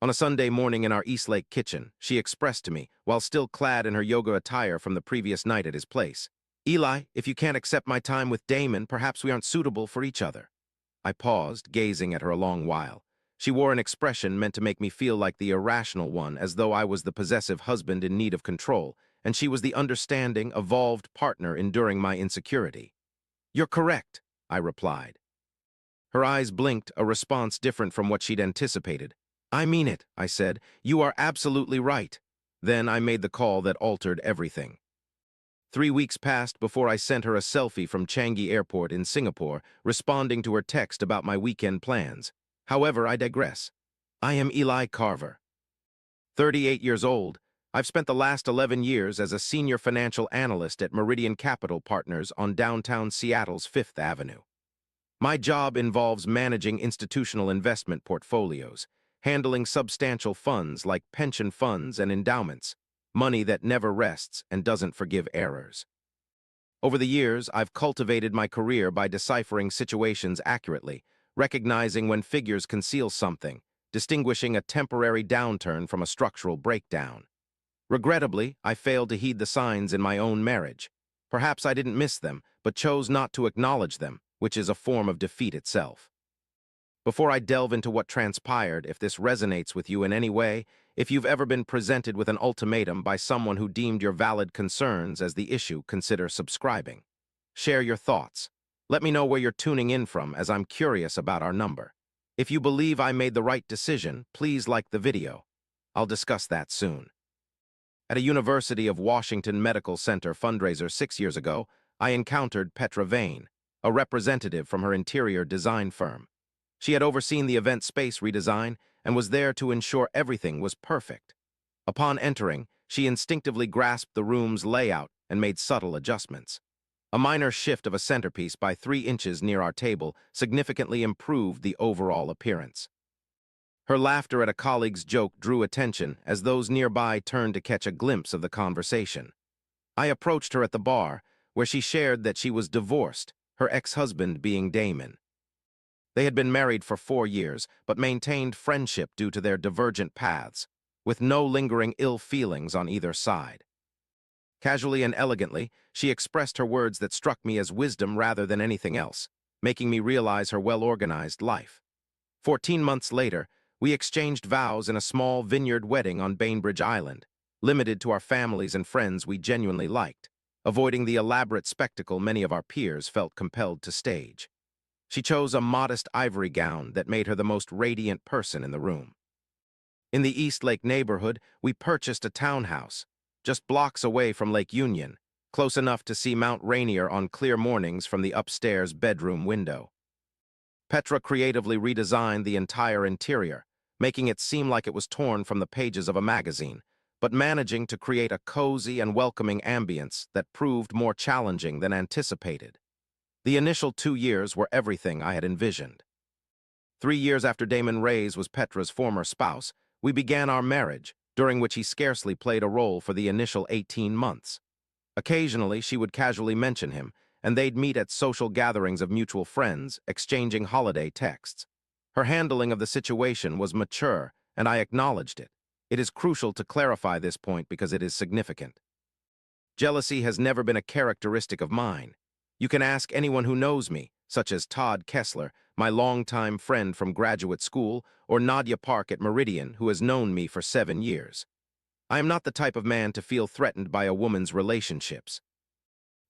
On a Sunday morning in our Eastlake kitchen, she expressed to me, while still clad in her yoga attire from the previous night at his place, "Eli, if you can't accept my time with Damon, perhaps we aren't suitable for each other." I paused, gazing at her a long while. She wore an expression meant to make me feel like the irrational one, as though I was the possessive husband in need of control, and she was the understanding, evolved partner enduring my insecurity. "You're correct," I replied. Her eyes blinked, a response different from what she'd anticipated. "I mean it," I said. "You are absolutely right." Then I made the call that altered everything. 3 weeks passed before I sent her a selfie from Changi Airport in Singapore, responding to her text about my weekend plans. However, I digress. I am Eli Carver. 38 years old, I've spent the last 11 years as a senior financial analyst at Meridian Capital Partners on downtown Seattle's Fifth Avenue. My job involves managing institutional investment portfolios, handling substantial funds like pension funds and endowments, money that never rests and doesn't forgive errors. Over the years, I've cultivated my career by deciphering situations accurately, recognizing when figures conceal something, distinguishing a temporary downturn from a structural breakdown. Regrettably, I failed to heed the signs in my own marriage. Perhaps I didn't miss them, but chose not to acknowledge them, which is a form of defeat itself. Before I delve into what transpired, if this resonates with you in any way, if you've ever been presented with an ultimatum by someone who deemed your valid concerns as the issue, consider subscribing. Share your thoughts. Let me know where you're tuning in from, as I'm curious about our number. If you believe I made the right decision, please like the video. I'll discuss that soon. At a University of Washington Medical Center fundraiser 6 years ago, I encountered Petra Vane, a representative from her interior design firm. She had overseen the event space redesign and was there to ensure everything was perfect. Upon entering, she instinctively grasped the room's layout and made subtle adjustments. A minor shift of a centerpiece by 3 inches near our table significantly improved the overall appearance. Her laughter at a colleague's joke drew attention as those nearby turned to catch a glimpse of the conversation. I approached her at the bar, where she shared that she was divorced, her ex-husband being Damon. They had been married for 4 years, but maintained friendship due to their divergent paths, with no lingering ill feelings on either side. Casually and elegantly, she expressed her words that struck me as wisdom rather than anything else, making me realize her well-organized life. 14 months later, we exchanged vows in a small vineyard wedding on Bainbridge Island, limited to our families and friends we genuinely liked, avoiding the elaborate spectacle many of our peers felt compelled to stage. She chose a modest ivory gown that made her the most radiant person in the room. In the Eastlake neighborhood, we purchased a townhouse, just blocks away from Lake Union, close enough to see Mount Rainier on clear mornings from the upstairs bedroom window. Petra creatively redesigned the entire interior, making it seem like it was torn from the pages of a magazine, but managing to create a cozy and welcoming ambience that proved more challenging than anticipated. The initial 2 years were everything I had envisioned. 3 years after Damon Reyes was Petra's former spouse, we began our marriage, during which he scarcely played a role for the initial 18 months. Occasionally, she would casually mention him, and they'd meet at social gatherings of mutual friends, exchanging holiday texts. Her handling of the situation was mature, and I acknowledged it. It is crucial to clarify this point because it is significant. Jealousy has never been a characteristic of mine. You can ask anyone who knows me, such as Todd Kessler, my longtime friend from graduate school, or Nadia Park at Meridian, who has known me for 7 years. I am not the type of man to feel threatened by a woman's relationships.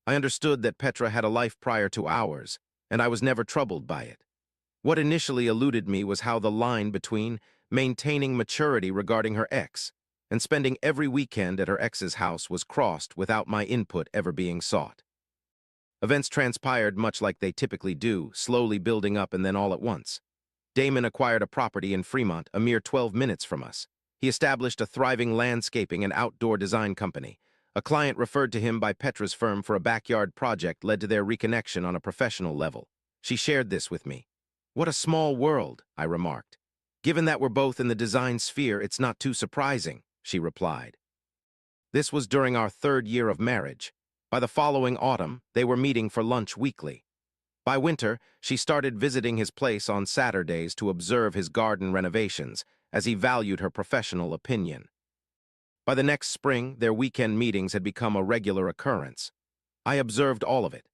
I understood that Petra had a life prior to ours, and I was never troubled by it. What initially eluded me was how the line between maintaining maturity regarding her ex and spending every weekend at her ex's house was crossed without my input ever being sought. Events transpired much like they typically do, slowly building up and then all at once. Damon acquired a property in Fremont, a mere 12 minutes from us. He established a thriving landscaping and outdoor design company. A client referred to him by Petra's firm for a backyard project led to their reconnection on a professional level. She shared this with me. "What a small world," I remarked. "Given that we're both in the design sphere, it's not too surprising," she replied. This was during our 3rd year of marriage. By the following autumn, they were meeting for lunch weekly. By winter, she started visiting his place on Saturdays to observe his garden renovations, as he valued her professional opinion. By the next spring, their weekend meetings had become a regular occurrence. I observed all of it.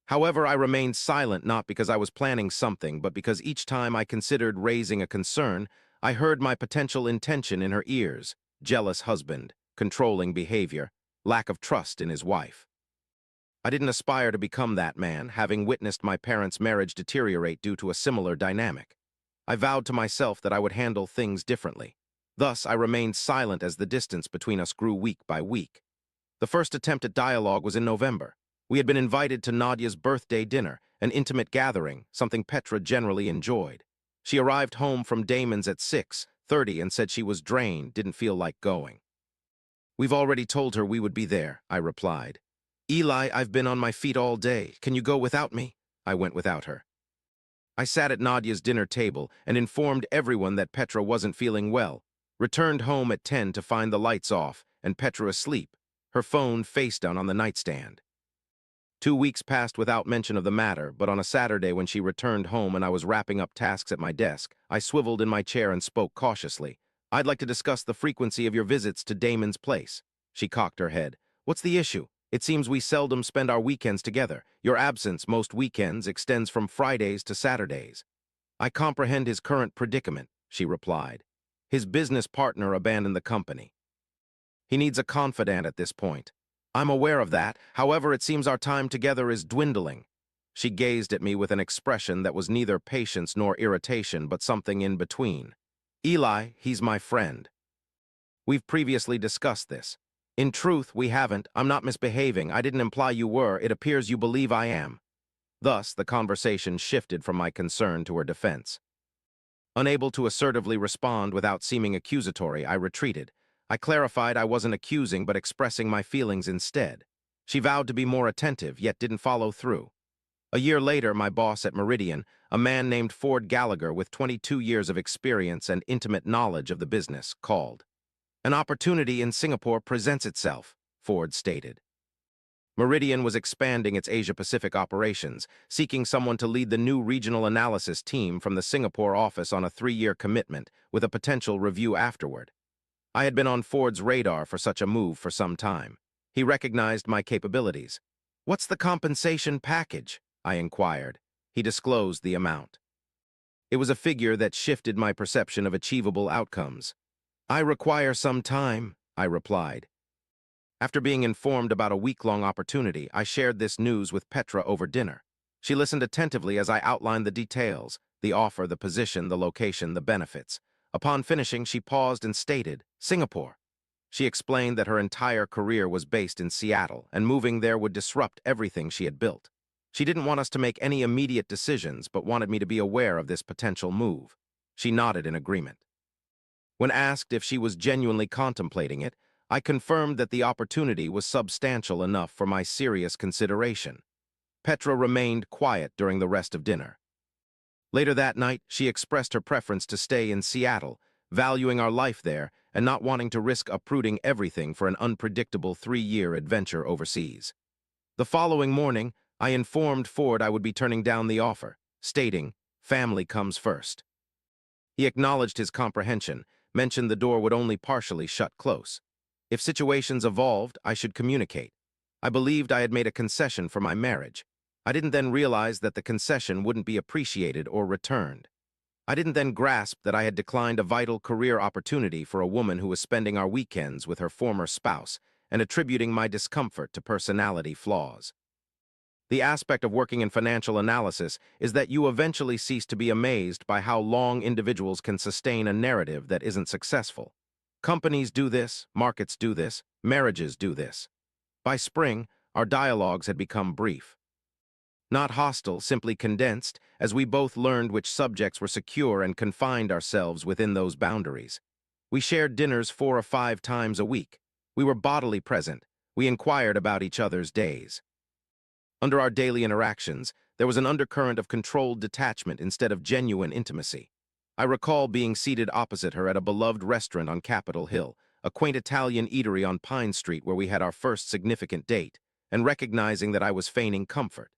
However, I remained silent not because I was planning something, but because each time I considered raising a concern, I heard my potential intention in her ears: jealous husband, controlling behavior, lack of trust in his wife. I didn't aspire to become that man, having witnessed my parents' marriage deteriorate due to a similar dynamic. I vowed to myself that I would handle things differently. Thus, I remained silent as the distance between us grew week by week. The first attempt at dialogue was in November. We had been invited to Nadia's birthday dinner, an intimate gathering, something Petra generally enjoyed. She arrived home from Damon's at 6:30 and said she was drained, didn't feel like going. "We've already told her we would be there," I replied. "Eli, I've been on my feet all day. Can you go without me?" I went without her. I sat at Nadia's dinner table and informed everyone that Petra wasn't feeling well. Returned home at 10 to find the lights off and Petra asleep, her phone face down on the nightstand. 2 weeks passed without mention of the matter, but on a Saturday when she returned home and I was wrapping up tasks at my desk, I swiveled in my chair and spoke cautiously. "I'd like to discuss the frequency of your visits to Damon's place." She cocked her head. "What's the issue? It seems we seldom spend our weekends together. Your absence most weekends extends from Fridays to Saturdays." "I comprehend his current predicament," she replied. "His business partner abandoned the company. He needs a confidant at this point. I'm aware of that, however, it seems our time together is dwindling." She gazed at me with an expression that was neither patience nor irritation, but something in between. "Eli, he's my friend. We've previously discussed this." "In truth, we haven't. I'm not misbehaving. I didn't imply you were. It appears you believe I am." Thus, the conversation shifted from my concern to her defense. Unable to assertively respond without seeming accusatory, I retreated. I clarified I wasn't accusing but expressing my feelings instead. She vowed to be more attentive, yet didn't follow through. A year later, my boss at Meridian, a man named Ford Gallagher with 22 years of experience and intimate knowledge of the business, called. "An opportunity in Singapore presents itself," Ford stated. Meridian was expanding its Asia-Pacific operations, seeking someone to lead the new regional analysis team from the Singapore office on a 3-year commitment, with a potential review afterward. I had been on Ford's radar for such a move for some time. He recognized my capabilities. "What's the compensation package?" I inquired. He disclosed the amount. It was a figure that shifted my perception of achievable outcomes. "I require some time," I replied. After being informed about a week-long opportunity, I shared this news with Petra over dinner. She listened attentively as I outlined the details: the offer, the position, the location, the benefits. Upon finishing, she paused and stated, "Singapore." She explained that her entire career was based in Seattle, and moving there would disrupt everything she had built. She didn't want us to make any immediate decisions, but wanted me to be aware of this potential move. She nodded in agreement. When asked if she was genuinely contemplating it, I confirmed that the opportunity was substantial enough for my serious consideration. Petra remained quiet during the rest of dinner. Later that night, she expressed her preference to stay in Seattle, valuing our life there and not wanting to risk uprooting everything for an unpredictable 3-year adventure overseas. The following morning, I informed Ford I would be turning down the offer, stating, "Family comes first." He acknowledged his comprehension, mentioned the door would only partially shut close. If situations evolved, I should communicate. I believed I had made a concession for my marriage. I didn't then realize that the concession wouldn't be appreciated or returned. I didn't then grasp that I had declined a vital career opportunity for a woman who was spending our weekends with her former spouse and attributing my discomfort to personality flaws. The aspect of working in financial analysis is that you eventually cease to be amazed by how long individuals can sustain a narrative that isn't successful. Companies do this, markets do this, marriages do this. By spring, our dialogues had become brief. Not hostile, simply condensed, as we both learned which subjects were secure and confined ourselves within those boundaries. We shared dinners 4 or 5 times a week. We were bodily present. We inquired about each other's days. Under our daily interactions, there was an undercurrent of controlled detachment instead of genuine intimacy. I recall being seated opposite her at a beloved restaurant on Capitol Hill, a quaint Italian eatery on Pine Street where we had our first significant date, and recognizing that I was feigning comfort.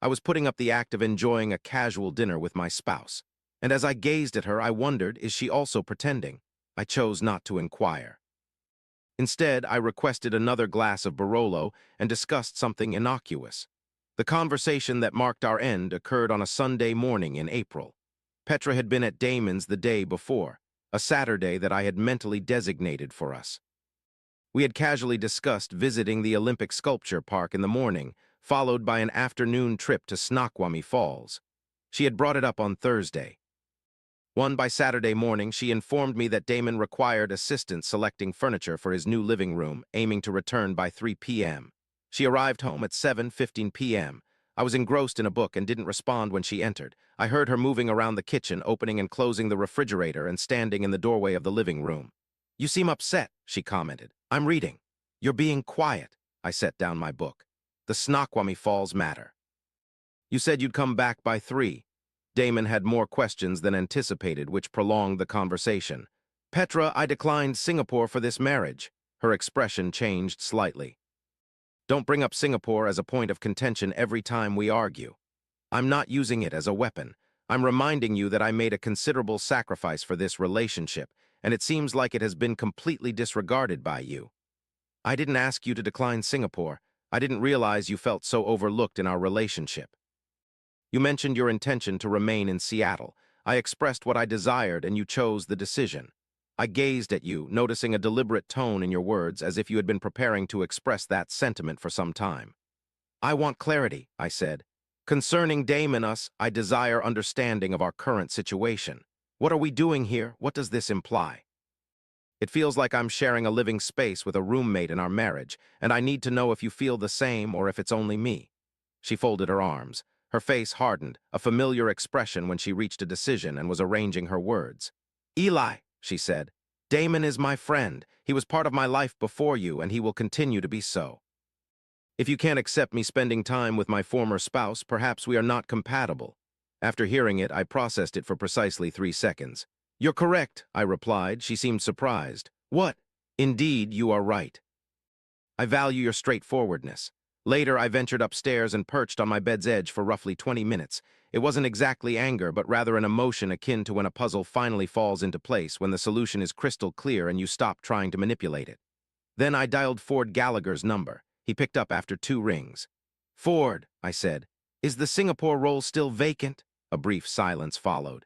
I was putting up the act of enjoying a casual dinner with my spouse. And as I gazed at her, I wondered, is she also pretending? I chose not to inquire. Instead, I requested another glass of Barolo and discussed something innocuous. The conversation that marked our end occurred on a Sunday morning in April. Petra had been at Damon's the day before, a Saturday that I had mentally designated for us. We had casually discussed visiting the Olympic Sculpture Park in the morning, followed by an afternoon trip to Snoqualmie Falls. She had brought it up on Thursday. By Saturday morning, she informed me that Damon required assistance selecting furniture for his new living room, aiming to return by 3 p.m. She arrived home at 7:15 p.m. I was engrossed in a book and didn't respond when she entered. I heard her moving around the kitchen, opening and closing the refrigerator and standing in the doorway of the living room. "You seem upset," she commented. "I'm reading." "You're being quiet." I set down my book. "The Snoqualmie Falls matter. You said you'd come back by 3. Damon had more questions than anticipated, which prolonged the conversation. "Petra, I declined Singapore for this marriage." Her expression changed slightly. "Don't bring up Singapore as a point of contention every time we argue. I'm not using it as a weapon. I'm reminding you that I made a considerable sacrifice for this relationship, and it seems like it has been completely disregarded by you. I didn't ask you to decline Singapore. I didn't realize you felt so overlooked in our relationship. You mentioned your intention to remain in Seattle. I expressed what I desired, and you chose the decision. I gazed at you, noticing a deliberate tone in your words, as if you had been preparing to express that sentiment for some time. "I want clarity," I said. "Concerning Dame and us, I desire understanding of our current situation. What are we doing here? What does this imply? It feels like I'm sharing a living space with a roommate in our marriage, and I need to know if you feel the same or if it's only me." She folded her arms. Her face hardened, a familiar expression when she reached a decision and was arranging her words. "Eli," she said, "Damon is my friend. He was part of my life before you, and he will continue to be so. If you can't accept me spending time with my former spouse, perhaps we are not compatible." After hearing it, I processed it for precisely 3 seconds. "You're correct," I replied. She seemed surprised. "What?" "Indeed, you are right. I value your straightforwardness." Later, I ventured upstairs and perched on my bed's edge for roughly 20 minutes. It wasn't exactly anger, but rather an emotion akin to when a puzzle finally falls into place, when the solution is crystal clear and you stop trying to manipulate it. Then I dialed Ford Gallagher's number. He picked up after 2 rings. "Ford," I said, "is the Singapore role still vacant?" A brief silence followed.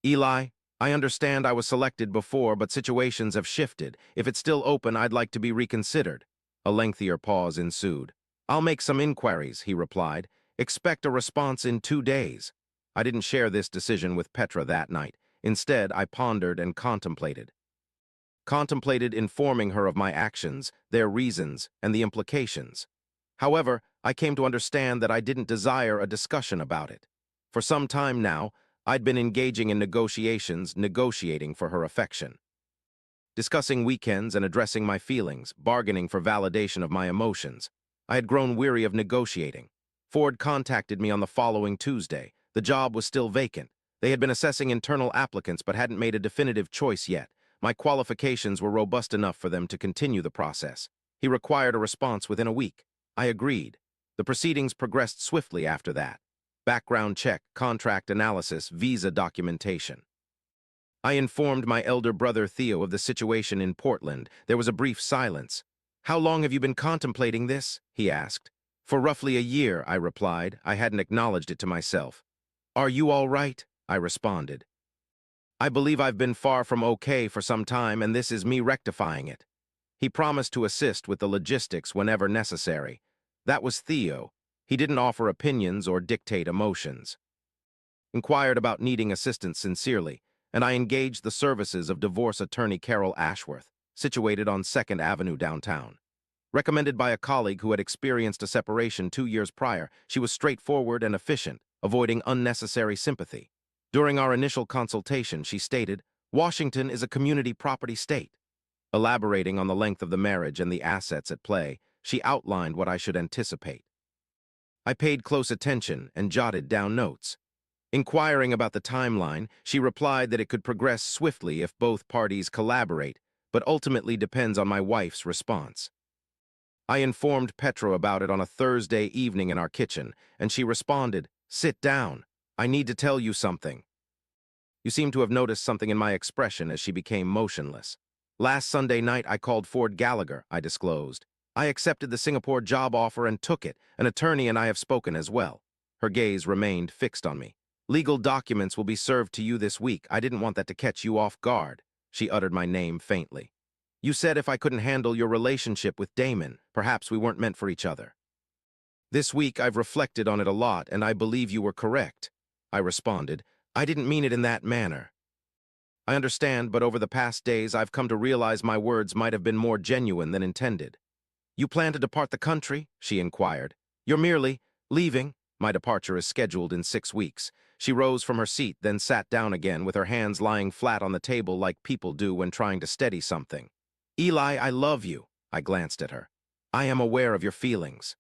"Eli, I understand I was selected before, but situations have shifted. If it's still open, I'd like to be reconsidered." A lengthier pause ensued. "I'll make some inquiries," he replied. "Expect a response in 2 days." I didn't share this decision with Petra that night. Instead, I pondered and contemplated. Contemplated informing her of my actions, their reasons, and the implications. However, I came to understand that I didn't desire a discussion about it. For some time now, I'd been engaging in negotiations, negotiating for her affection. Discussing weekends and addressing my feelings, bargaining for validation of my emotions. I had grown weary of negotiating. Ford contacted me on the following Tuesday. The job was still vacant. They had been assessing internal applicants but hadn't made a definitive choice yet. My qualifications were robust enough for them to continue the process. He required a response within a week. I agreed. The proceedings progressed swiftly after that. Background check, contract analysis, visa documentation. I informed my elder brother Theo of the situation in Portland. There was a brief silence. "How long have you been contemplating this?" he asked. "For roughly a year," I replied. I hadn't acknowledged it to myself. "Are you all right?" I responded. "I believe I've been far from okay for some time, and this is me rectifying it." He promised to assist with the logistics whenever necessary. That was Theo. He didn't offer opinions or dictate emotions. Inquired about needing assistance sincerely, and I engaged the services of divorce attorney Carol Ashworth, situated on 2nd Avenue downtown. Recommended by a colleague who had experienced a separation 2 years prior, she was straightforward and efficient, avoiding unnecessary sympathy. During our initial consultation, she stated, "Washington is a community property state." Elaborating on the length of the marriage and the assets at play, she outlined what I should anticipate. I paid close attention and jotted down notes. Inquiring about the timeline, she replied that it could progress swiftly if both parties collaborate, but ultimately depends on my wife's response. I informed Petra about it on a Thursday evening in our kitchen, and she responded, "Sit down. I need to tell you something." You seem to have noticed something in my expression as she became motionless. Last Sunday night, I called Ford Gallagher, I disclosed. I accepted the Singapore job offer and took it. An attorney and I have spoken as well. Her gaze remained fixed on me. Legal documents will be served to you this week. I didn't want that to catch you off guard. She uttered my name faintly. You said if I couldn't handle your relationship with Damon, perhaps we weren't meant for each other. This week I've reflected on it a lot, and I believe you were correct. I responded. I didn't mean it in that manner. I understand, but over the past days I've come to realize my words might have been more genuine than intended. You plan to depart the country? She inquired. You're merely leaving? My departure is scheduled in 6 weeks. She rose from her seat, then sat down again with her hands lying flat on the table like people do when trying to steady something. Eli, I love you. I glanced at her. I am aware of your feelings.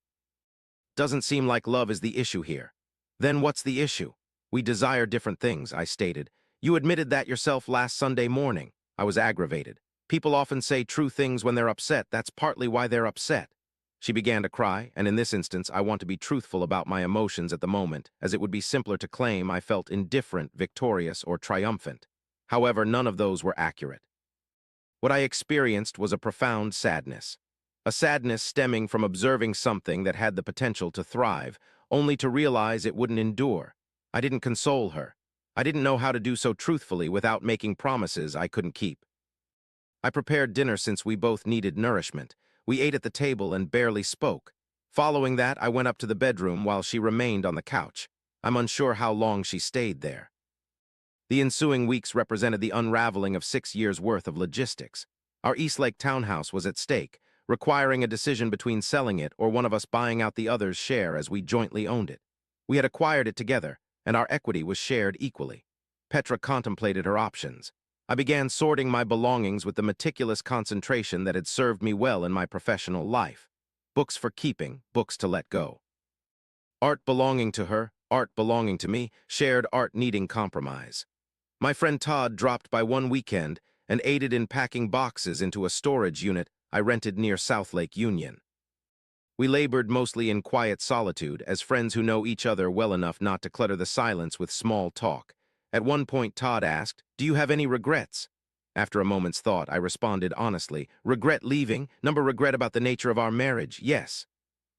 Doesn't seem like love is the issue here. Then what's the issue? We desire different things, I stated. You admitted that yourself last Sunday morning. I was aggravated. People often say true things when they're upset. That's partly why they're upset. She began to cry, and in this instance, I want to be truthful about my emotions at the moment, as it would be simpler to claim I felt indifferent, victorious, or triumphant. However, none of those were accurate. What I experienced was a profound sadness. A sadness stemming from observing something that had the potential to thrive, only to realize it wouldn't endure. I didn't console her. I didn't know how to do so truthfully without making promises I couldn't keep. I prepared dinner since we both needed nourishment. We ate at the table and barely spoke. Following that, I went up to the bedroom while she remained on the couch. I'm unsure how long she stayed there. The ensuing weeks represented the unraveling of 6 years' worth of logistics. Our Eastlake townhouse was at stake, requiring a decision between selling it or one of us buying out the other's share as we jointly owned it. We had acquired it together, and our equity was shared equally. Petra contemplated her options. I began sorting my belongings with the meticulous concentration that had served me well in my professional life. Books for keeping, books to let go. Art belonging to her, art belonging to me, shared art needing compromise. My friend Todd dropped by one weekend and aided in packing boxes into a storage unit I rented near South Lake Union. We labored mostly in quiet solitude as friends who know each other well enough not to clutter the silence with small talk. At one point, Todd asked, "Do you have any regrets?" After a moment's thought, I responded honestly, "Regret leaving, number regret about the nature of our marriage, yes."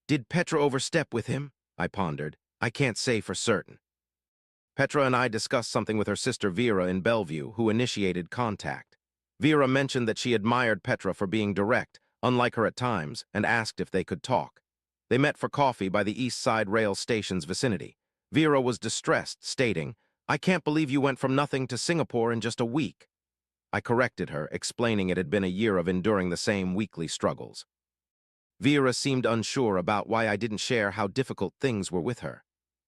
"Did Petra overstep with him?" I pondered. "I can't say for certain." Petra and I discussed something with her sister Vera in Bellevue, who initiated contact. Vera mentioned that she admired Petra for being direct, unlike her at times, and asked if they could talk. They met for coffee by the East Side Rail Station's vicinity. Vera was distressed, stating, "I can't believe you went from nothing to Singapore in just a week." I corrected her, explaining it had been a year of enduring the same weekly struggles. Vera seemed unsure about why I didn't share how difficult things were with her.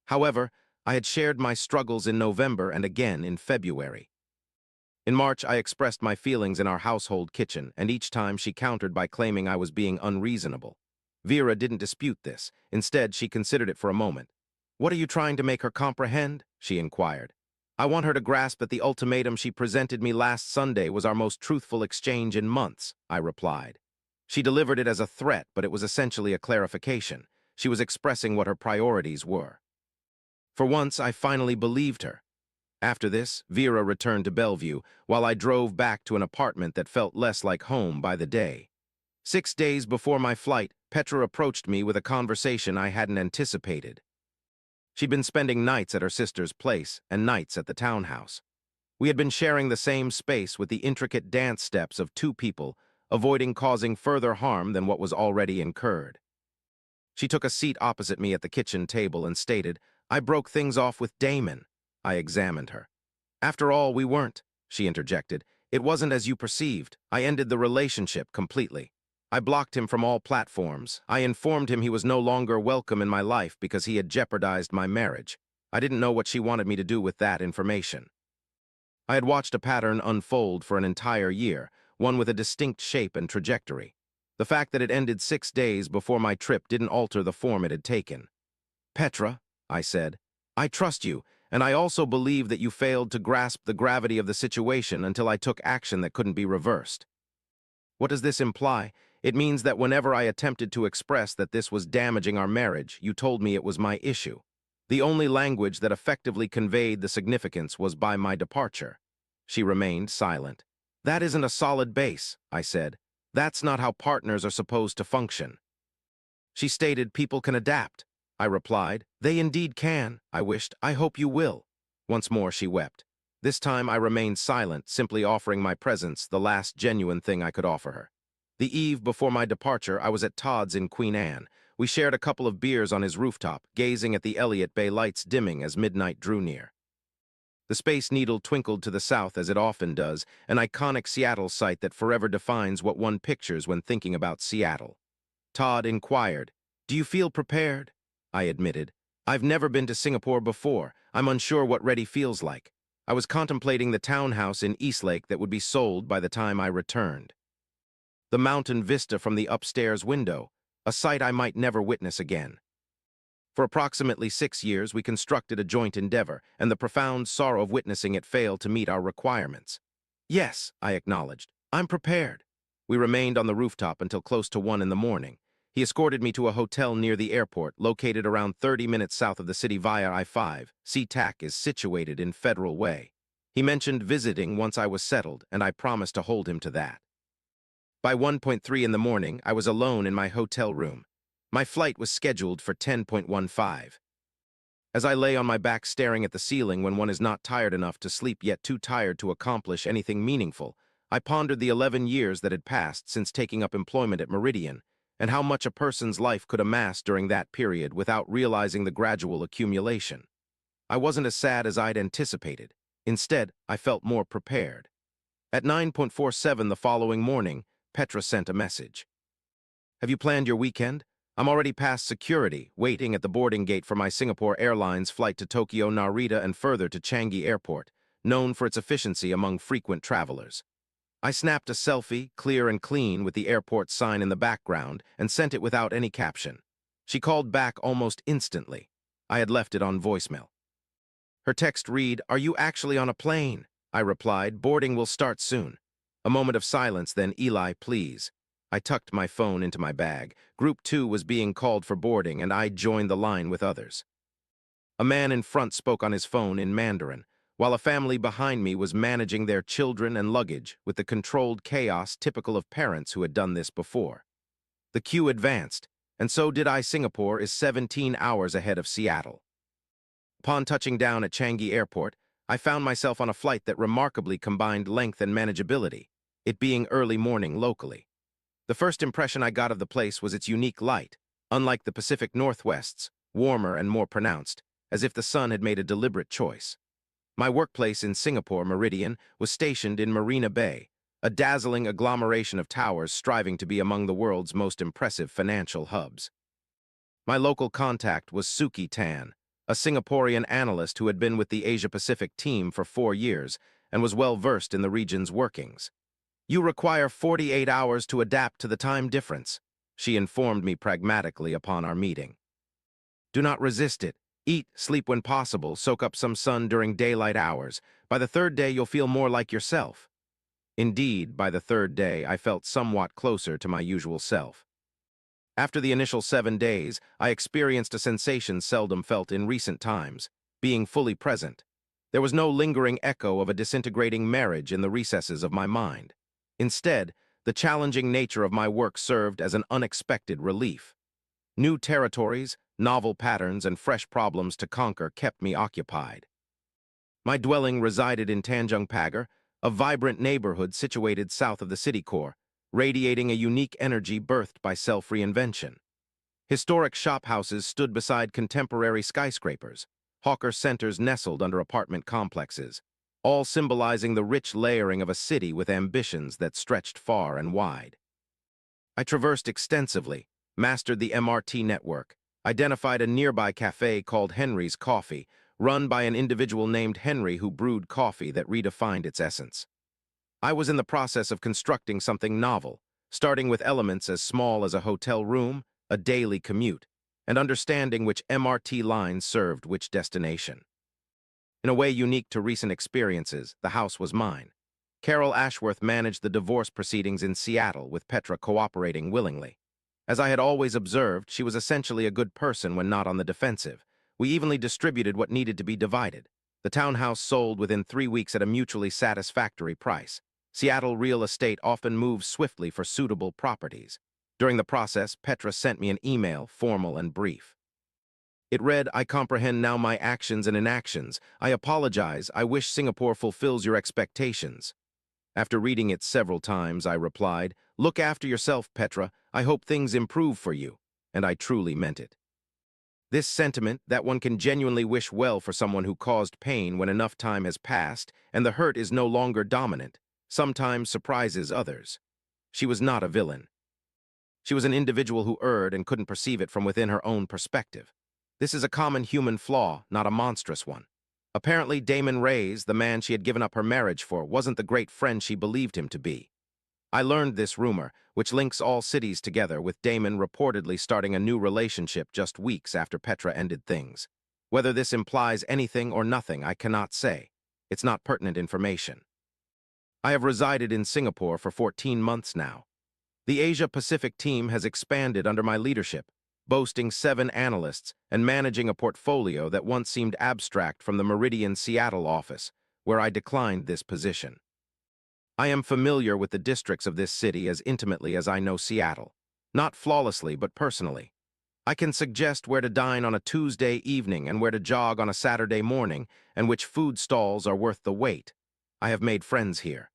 However, I had shared my struggles in November and again in February. In March, I expressed my feelings in our household kitchen, and each time she countered by claiming I was being unreasonable. Vera didn't dispute this. Instead, she considered it for a moment. "What are you trying to make her comprehend?" she inquired. "I want her to grasp that the ultimatum she presented me last Sunday was our most truthful exchange in months," I replied. She delivered it as a threat, but it was essentially a clarification. She was expressing what her priorities were. For once, I finally believed her. After this, Vera returned to Bellevue, while I drove back to an apartment that felt less like home by the day. 6 days before my flight, Petra approached me with a conversation I hadn't anticipated. She'd been spending nights at her sister's place and nights at the townhouse. We had been sharing the same space with the intricate dance steps of 2 people, avoiding causing further harm than what was already incurred. She took a seat opposite me at the kitchen table and stated, "I broke things off with Damon." I examined her. "After all, we weren't," she interjected. "It wasn't as you perceived. I ended the relationship completely. I blocked him from all platforms. I informed him he was no longer welcome in my life because he had jeopardized my marriage. I didn't know what she wanted me to do with that information." I had watched a pattern unfold for an entire year, one with a distinct shape and trajectory. The fact that it ended 6 days before my trip didn't alter the form it had taken. "Petra," I said, "I trust you, and I also believe that you failed to grasp the gravity of the situation until I took action that couldn't be reversed." "What does this imply?" "It means that whenever I attempted to express that this was damaging our marriage, you told me it was my issue. The only language that effectively conveyed the significance was by my departure. She remained silent. That isn't a solid base, I said. That's not how partners are supposed to function. She stated people can adapt. I replied, they indeed can. I wished, I hope you will. Once more she wept. This time I remained silent, simply offering my presence, the last genuine thing I could offer her. The eve before my departure, I was at Todd's in Queen Anne. We shared a couple of beers on his rooftop, gazing at the Elliott Bay lights dimming as midnight drew near. The Space Needle twinkled to the south as it often does, an iconic Seattle sight that forever defines what one pictures when thinking about Seattle. Todd inquired, "Do you feel prepared?" I admitted, "I've never been to Singapore before. I'm unsure what ready feels like." I was contemplating the townhouse in Eastlake that would be sold by the time I returned. The mountain vista from the upstairs window, a sight I might never witness again. For approximately 6 years, we constructed a joint endeavor, and the profound sorrow of witnessing it fail to meet our requirements. Yes, I acknowledged, I'm prepared. We remained on the rooftop until close to 1 in the morning. He escorted me to a hotel near the airport, located around 30 minutes south of the city via I-5. SeaTac is situated in Federal Way. He mentioned visiting once I was settled, and I promised to hold him to that. By 1:30 in the morning, I was alone in my hotel room. My flight was scheduled for 10:15. As I lay on my back staring at the ceiling when one is not tired enough to sleep yet too tired to accomplish anything meaningful, I pondered the 11 years that had passed since taking up employment at Meridian, and how much a person's life could amass during that period without realizing the gradual accumulation. I wasn't as sad as I'd anticipated. Instead, I felt more prepared. At 9:47 the following morning, Petra sent a message. "Have you planned your weekend? I'm already past security, waiting at the boarding gate for my Singapore Airlines flight to Tokyo Narita and further to Changi Airport, known for its efficiency among frequent travelers." I snapped a selfie, clear and clean, with the airport sign in the background, and sent it without any caption. She called back almost instantly. I had left it on voicemail. Her text read, "Are you actually on a plane?" I replied, "Boarding will start soon." A moment of silence, then, "Eli, please." I tucked my phone into my bag. Group 2 was being called for boarding, and I joined the line with others. A man in front spoke on his phone in Mandarin, while a family behind me was managing their children and luggage with the controlled chaos typical of parents who had done this before. The queue advanced, and so did I. Singapore is 17 hours ahead of Seattle. Upon touching down at Changi Airport, I found myself on a flight that remarkably combined length and manageability, it being early morning locally. The first impression I got of the place was its unique light, unlike the Pacific Northwest's, warmer and more pronounced, as if the sun had made a deliberate choice. My workplace in Singapore, Meridian, was stationed in Marina Bay, a dazzling agglomeration of towers striving to be among the world's most impressive financial hubs. My local contact was Suki Tan, a Singaporean analyst who had been with the Asia-Pacific team for 4 years and was well-versed in the region's workings. "You require 48 hours to adapt to the time difference," she informed me pragmatically upon our meeting. "Do not resist it. Eat, sleep when possible, soak up some sun during daylight hours. By the 3rd day, you'll feel more like yourself." Indeed, by the 3rd day, I felt somewhat closer to my usual self. After the initial 7 days, I experienced a sensation seldom felt in recent times, being fully present. There was no lingering echo of a disintegrating marriage in the recesses of my mind. Instead, the challenging nature of my work served as an unexpected relief. New territories, novel patterns, and fresh problems to conquer kept me occupied. My dwelling resided in Tanjung Pagar, a vibrant neighborhood situated south of the city core, radiating a unique energy birthed by self-reinvention. Historic shophouses stood beside contemporary skyscrapers, hawker centers nestled under apartment complexes, all symbolizing the rich layering of a city with ambitions that stretched far and wide. I traversed extensively, mastered the MRT network, identified a nearby cafe called Henry's Coffee, run by an individual named Henry who brewed coffee that redefined its essence. I was in the process of constructing something novel, starting with elements as small as a hotel room, a daily commute, and understanding which MRT line served which destination. In a way unique to recent experiences, the house was mine. Carol Ashworth managed the divorce proceedings in Seattle, with Petra cooperating willingly. As I had always observed, she was essentially a good person when not on the defensive, We evenly distributed what needed to be divided. The townhouse sold within 3 weeks at a mutually satisfactory price. Seattle real estate often moves swiftly for suitable properties. During the process, Petra sent me an email, formal and brief. It read, "I comprehend now my actions and inactions. I apologize. I wish Singapore fulfills your expectations." After reading it several times, I replied, "Look after yourself, Petra. I hope things improve for you." And I truly meant it. This sentiment, that one can genuinely wish well for someone who caused pain when enough time has passed and the hurt is no longer dominant, sometimes surprises others. She was not a villain. She was an individual who erred and couldn't perceive it from within her own perspective. This is a common human flaw, not a monstrous one. Apparently, Damon Reyes, the man she had given up her marriage for, wasn't the great friend she believed him to be. I learned this rumor, which links all cities together, with Damon reportedly starting a new relationship just weeks after Petra ended things. Whether this implies anything or nothing, I cannot say. It's not pertinent information. I have resided in Singapore for 14 months now. The Asia-Pacific team has expanded under my leadership, boasting 7 analysts and managing a portfolio that once seemed abstract from the Meridian Seattle office, where I declined this position. I am familiar with the districts of this city as intimately as I know Seattle. Not flawlessly, but personally. I can suggest where to dine on a Tuesday evening and where to jog on a Saturday morning, and which food stalls are worth the wait. I have made friends here.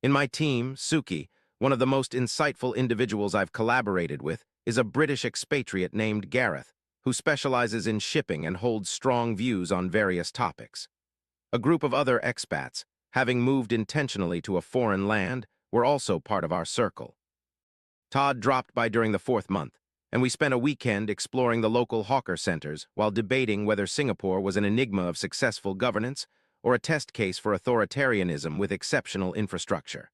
In my team, Suki, one of the most insightful individuals I've collaborated with, is a British expatriate named Gareth, who specializes in shipping and holds strong views on various topics. A group of other expats, having moved intentionally to a foreign land, were also part of our circle. Todd dropped by during the 4th month, and we spent a weekend exploring the local hawker centers while debating whether Singapore was an enigma of successful governance or a test case for authoritarianism with exceptional infrastructure.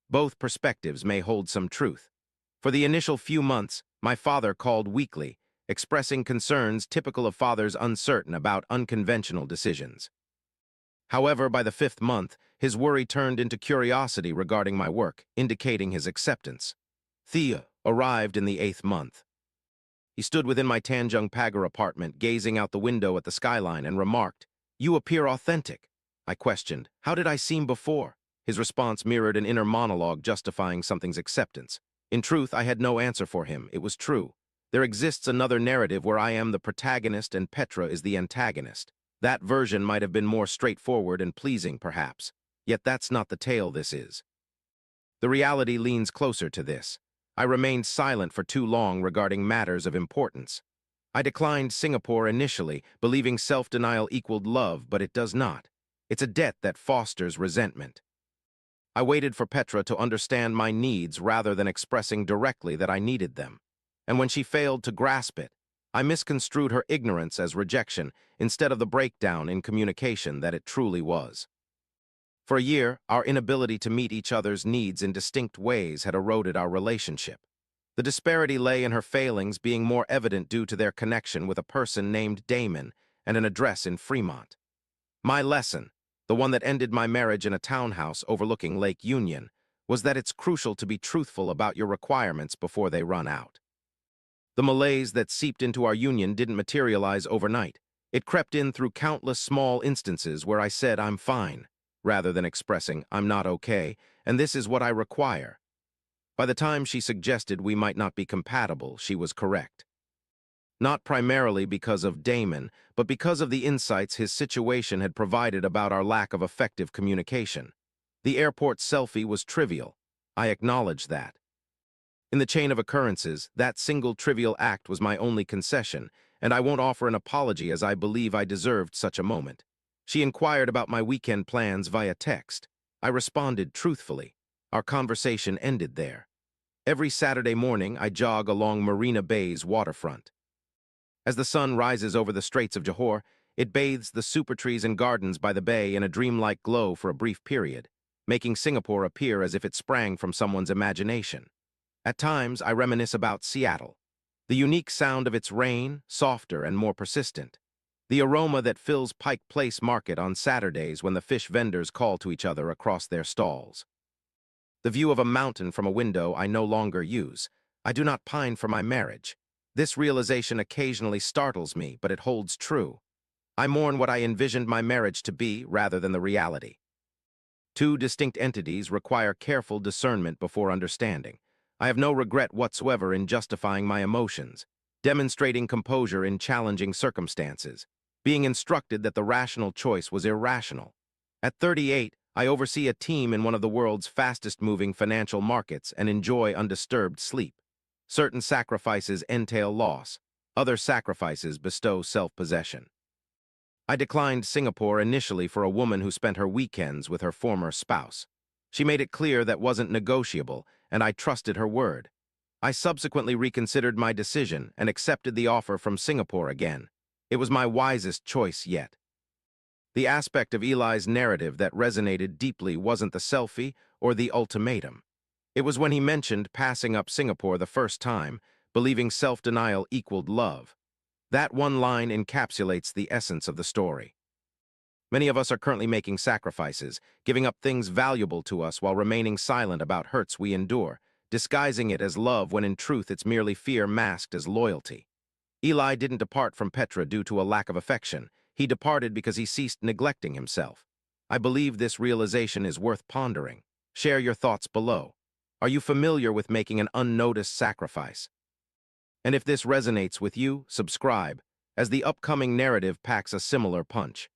Both perspectives may hold some truth. For the initial few months, my father called weekly, expressing concerns typical of fathers uncertain about unconventional decisions. However, by the 5th month, his worry turned into curiosity regarding my work, indicating his acceptance. Thea arrived in the 8th month. He stood within my Tanjung Pagar apartment, gazing out the window at the skyline, and remarked, "You appear authentic." I questioned, "How did I seem before?" His response mirrored an inner monologue justifying something's acceptance. In truth, I had no answer for him. It was true. There exists another narrative where I am the protagonist and Petra is the antagonist. That version might have been more straightforward and pleasing, perhaps. Yet that's not the tale this is. The reality leans closer to this. I remained silent for too long regarding matters of importance. I declined Singapore initially, believing self-denial equaled love, but it does not. It's a debt that fosters resentment. I waited for Petra to understand my needs rather than expressing directly that I needed them. And when she failed to grasp it, I misconstrued her ignorance as rejection instead of the breakdown in communication that it truly was. For a year, our inability to meet each other's needs in distinct ways had eroded our relationship. The disparity lay in her failings being more evident due to their connection with a person named Damon and an address in Fremont. My lesson, the one that ended my marriage in a townhouse overlooking Lake Union, was that it's crucial to be truthful about your requirements before they run out. The malaise that seeped into our union didn't materialize overnight. It crept in through countless small instances where I said I'm fine, rather than expressing I'm not okay, and this is what I require. By the time she suggested we might not be compatible, she was correct. Not primarily because of Damon, but because of the insights his situation had provided about our lack of effective communication. The airport selfie was trivial. I acknowledged that. In the chain of occurrences, that single trivial act was my only concession, and I won't offer an apology as I believe I deserved such a moment. She inquired about my weekend plans via text. I responded truthfully. Our conversation ended there. Every Saturday morning, I jog along Marina Bay's waterfront. As the sun rises over the Straits of Johor, it bathes the super trees and gardens by the bay in a dreamlike glow for a brief period, making Singapore appear as if it sprang from someone's imagination. At times, I reminisce about Seattle. The unique sound of its rain, softer and more persistent. The aroma that fills Pike Place Market on Saturdays when the fish vendors call to each other across their stalls. The view of a mountain from a window I no longer use. I do not pine for my marriage. This realization occasionally startles me, but it holds true. I mourn what I envisioned my marriage to be rather than the reality. Two distinct entities require careful discernment before understanding. I have no regret whatsoever in justifying my emotions, demonstrating composure in challenging circumstances, being instructed that the rational choice was irrational. At 38, I oversee a team in one of the world's fastest-moving financial markets and enjoy undisturbed sleep. Certain sacrifices entail loss. Other sacrifices bestow self-possession. I declined Singapore initially for a woman who spent her weekends with her former spouse. She made it clear that wasn't negotiable, and I trusted her word. I subsequently reconsidered my decision and accepted the offer from Singapore again. It was my wisest choice yet. The aspect of Eli's narrative that resonated deeply wasn't the selfie or the ultimatum. It was when he mentioned passing up Singapore the first time, believing self-denial equaled love. That one line encapsulates the essence of the story. Many of us are currently making sacrifices, giving up things valuable to us while remaining silent about hurts we endure, disguising it as love when in truth it's merely fear masked as loyalty. Eli didn't depart from Petra due to a lack of affection. He departed because he ceased neglecting himself. I believe this realization is worth pondering. Share your thoughts below. Are you familiar with making an unnoticed sacrifice? And if this resonates with you, subscribe, as the upcoming narrative packs a similar punch.